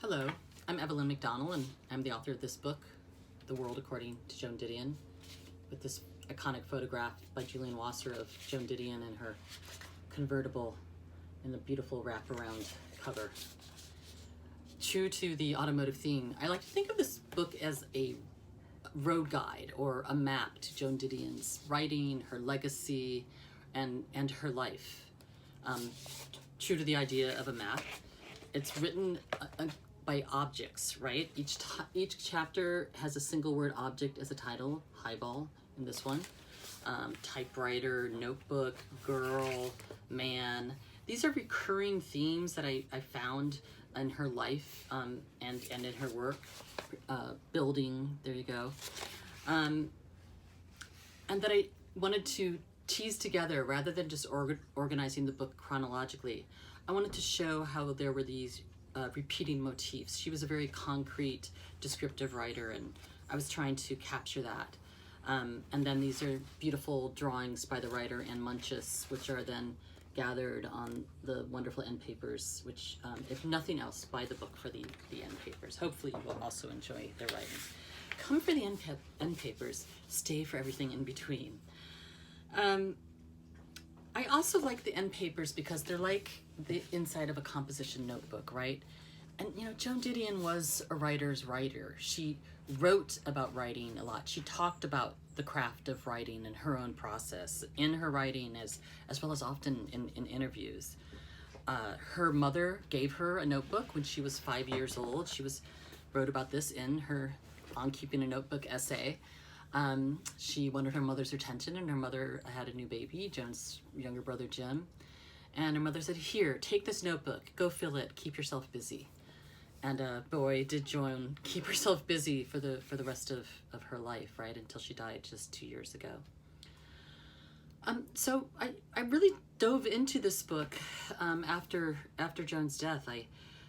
Hello, I'm Evelyn McDonnell, and I'm the author of this book, The World According to Joan Didion, with this iconic photograph by Julian Wasser of Joan Didion in her convertible in the beautiful wraparound cover. True to the automotive theme, I like to think of this book as a road guide or a map to Joan Didion's writing, her legacy, and her life. True to the idea of a map, it's written by objects, right? Each chapter has a single word object as a title, highball in this one, typewriter, notebook, girl, man. These are recurring themes that I found in her life and in her work. Building, there you go. And that I wanted to tease together rather than just organizing the book chronologically. I wanted to show how there were these repeating motifs. She was a very concrete, descriptive writer, and I was trying to capture that. And then these are beautiful drawings by the writer Anne Munches, which are then gathered on the wonderful end papers, which, if nothing else, buy the book for the end papers. Hopefully you will also enjoy their writing. Come for the end papers, stay for everything in between. I also like the end papers because they're like the inside of a composition notebook, right? And you know, Joan Didion was a writer's writer. She wrote about writing a lot. She talked about the craft of writing and her own process in her writing as well as often in interviews. Her mother gave her a notebook when she was 5 years old. She wrote about this in her On Keeping a Notebook essay. She wanted her mother's attention, and her mother had a new baby, Joan's younger brother Jim. And her mother said, "Here, take this notebook, go fill it, keep yourself busy." And boy, did Joan keep herself busy for the rest of her life, right, until she died just 2 years ago. So I really dove into this book after Joan's death. I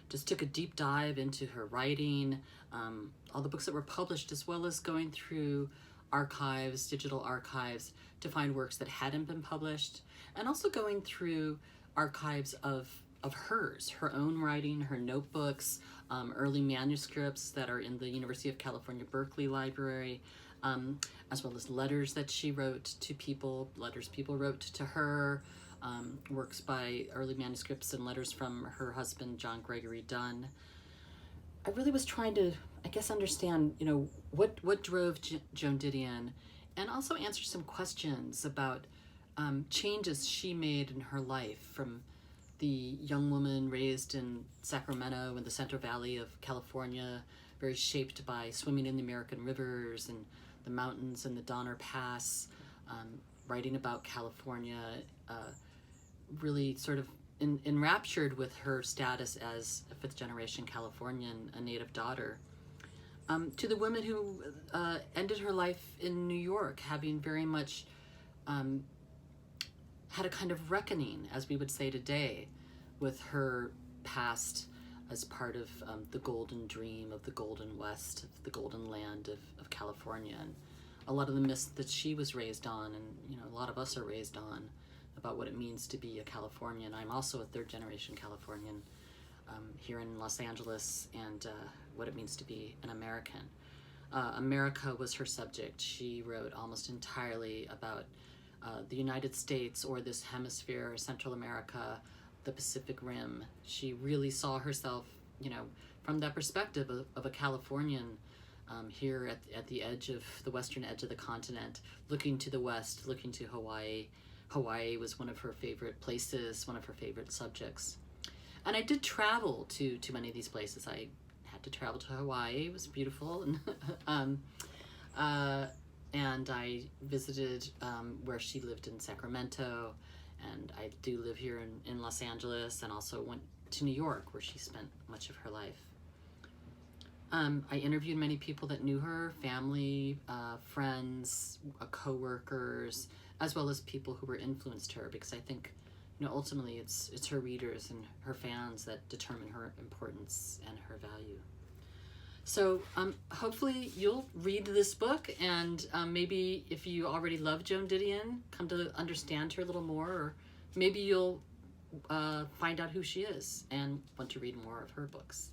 just took a deep dive into her writing, all the books that were published, as well as going through archives, digital archives, to find works that hadn't been published, and also going through archives of hers, her own writing, her notebooks, early manuscripts that are in the University of California, Berkeley Library, as well as letters that she wrote to people, letters people wrote to her, works by early manuscripts and letters from her husband, John Gregory Dunn. I really was trying to, I guess, understand, you know, what drove Joan Didion, and also answer some questions about changes she made in her life, from the young woman raised in Sacramento in the Central Valley of California, very shaped by swimming in the American rivers and the mountains and the Donner Pass, writing about California, really sort of enraptured with her status as a fifth-generation Californian, a native daughter, to the woman who ended her life in New York, having very much had a kind of reckoning, as we would say today, with her past as part of the golden dream of the Golden West, of the golden land of California, and a lot of the myths that she was raised on, and you know, a lot of us are raised on, about what it means to be a Californian. I'm also a third-generation Californian here in Los Angeles, and what it means to be an American. America was her subject. She wrote almost entirely about the United States, or this hemisphere, Central America, the Pacific Rim. She really saw herself, you know, from that perspective of a Californian here at the edge of the western edge of the continent, looking to the west, looking to Hawaii. Hawaii was one of her favorite places, one of her favorite subjects. And I did travel to many of these places. I had to travel to Hawaii. It was beautiful. And I visited where she lived in Sacramento, and I do live here in Los Angeles, and also went to New York, where she spent much of her life. I interviewed many people that knew her, family, friends, co-workers, as well as people who were influenced her, because I think, you know, ultimately it's her readers and her fans that determine her importance and her value. So hopefully you'll read this book, and maybe if you already love Joan Didion, come to understand her a little more, or maybe you'll find out who she is and want to read more of her books.